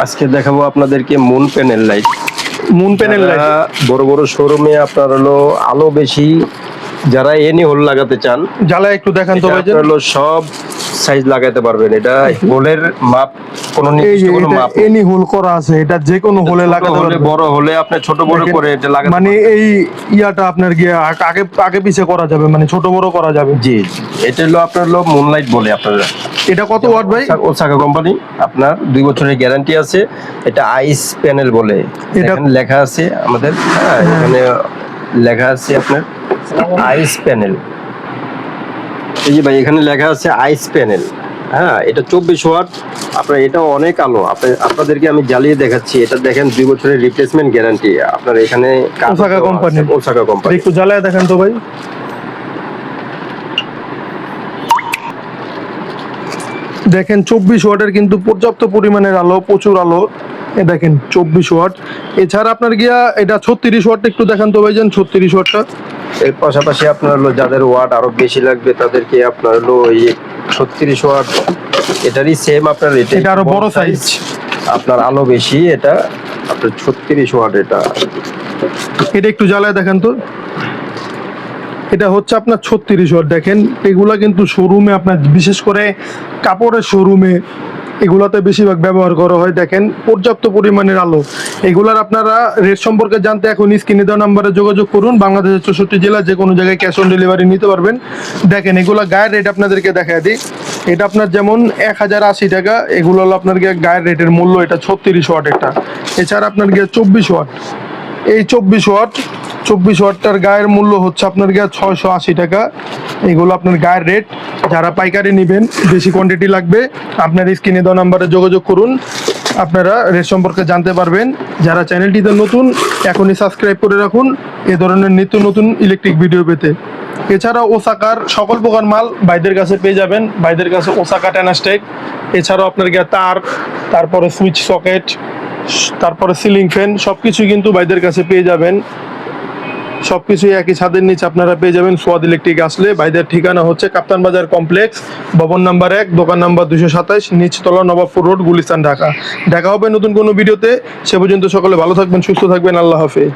আজকে দেখাবো আপনাদেরকে moon panel light. Moon panel light বড় বড় শোরুমে আপনার হলো আলো বেশি, যারা এনি হোল লাগাতে চান জ্বালা একটু দেখান তো ভাইজান। হলো সব সাইজ লাগাতে পারবেন। এটা হোলের মাপ কোনো এই যে নির্দিষ্ট কোনো এটা মাপ এনি হোল করা আছে, এটা যে কোনো হোলে লাগাতে হলে পারবেন। বড় হলে আপনি ছোট বড় দেখেন, করে এটা লাগাতে মানে এই ইয়াটা আপনার গিয়ে আগে আগে পিছে করা যাবে, মানে ছোট বড় করা যাবে। জি এটা হলো আপনার হলো মুনলাইট বলে আপনারা। এটা কত ওয়াট ভাই? ওসাকা কোম্পানি, আপনার 2 বছরের গ্যারান্টি আছে। এটা আইস প্যানেল বলে, এটা এখানে লেখা আছে আমাদের, এখানে লেখা আছে আপনার আইস প্যানেল। এই যে ভাই এখানে লেখা আছে আইস প্যানেল। হ্যাঁ, এটা 24 ওয়াট। আপনার এটা অনেক আলো। আপনাদেরকে আমি জ্বালিয়ে দেখাচ্ছি। এটা দেখেন 2 বছরের রিপ্লেসমেন্ট গ্যারান্টি। আপনার এখানে ওসাকা কোম্পানি। Osaka company. একটু জ্বালায় দেখেন তো ভাই। দেখেন 24 ওয়াটের কিন্তু পর্যাপ্ত পরিমাণের আলো, প্রচুর আলো। এ দেখেন 24 ওয়াট। এছাড়া আপনার গিয়া এটা 36 ওয়াট, একটু দেখান তো ভাইজান 36 ওয়াটটা। এর পাশাপাশি আপনার হলো যাদের ওয়াট আরো বেশি লাগবে তাদেরকে আপনার হলো এই 36 ওয়াট, এটারই সেম আপনার এটা আরো বড় সাইজ, আপনার আলো বেশি। এটা আপনার 36 ওয়াট। এটা একটু জ্বালায় দেখেন তো। এটা হচ্ছে আপনার 36 ওয়াট। দেখেন এগুলা কিন্তু শোরুমে আপনার, বিশেষ করে কাপড়ের শোরুমে এগুলাতে বেশিরভাগ ব্যবহার করা হয়। দেখেন পর্যাপ্ত পরিমাণের আলো। এগুলার আপনারা রেট সম্পর্কে জানতে এখন স্ক্রিনে দেওয়া নাম্বারে যোগাযোগ করুন। বাংলাদেশের 64 জেলা যে কোনো জায়গায় ক্যাশ অন ডেলিভারি নিতে পারবেন। দেখেন এগুলা গায়ের রেট আপনাদেরকে দেখায় দিই। এটা আপনার যেমন 1080 টাকা, এগুলো হলো আপনার গিয়ে গায়ের রেটের মূল্য। এটা 36 ওয়াট একটা। এছাড়া আপনার গিয়ে 24 ওয়াট, এই 24 ওয়াটটার গায়ের মূল্য হচ্ছে আপনার গিয়ে 680 টাকা। এগুলো আপনার গায়ের রেট। যারা পাইকারি নেবেন, বেশি কোয়ান্টিটি লাগবে, আপনার স্ক্রিনে দেওয়া নাম্বারে যোগাযোগ করুন। আপনারা রেট সম্পর্কে জানতে পারবেন। যারা চ্যানেলটিতে নতুন, এখনই সাবস্ক্রাইব করে রাখুন এ ধরনের নিত্য নতুন ইলেকট্রিক ভিডিও পেতে। এছাড়া ওসাকার সকল প্রকার মাল ভাইদের কাছে পেয়ে যাবেন। ভাইদের কাছে ওসাকা ট্যানাস্টাইট, এছাড়াও আপনার গিয়ে তার, তারপরে সুইচ সকেট, তারপরে সিলিং ফ্যান, সবকিছু কিন্তু ভাইদের কাছে পেয়ে যাবেন। সবকিছুই একই ছাদের নিচে আপনারা পেয়ে যাবেন সোয়াদ ইলেকট্রিক আসলে। ভাইদের ঠিকানা হচ্ছে কাপ্তান বাজার কমপ্লেক্স, ভবন নাম্বার 1, দোকান নাম্বার 227, নিচতলা, নবাবপুর রোড, গুলিস্তান, ঢাকা। দেখা হবে নতুন কোনো ভিডিওতে। সে পর্যন্ত সকলে ভালো থাকবেন, সুস্থ থাকবেন। আল্লাহ হাফেজ।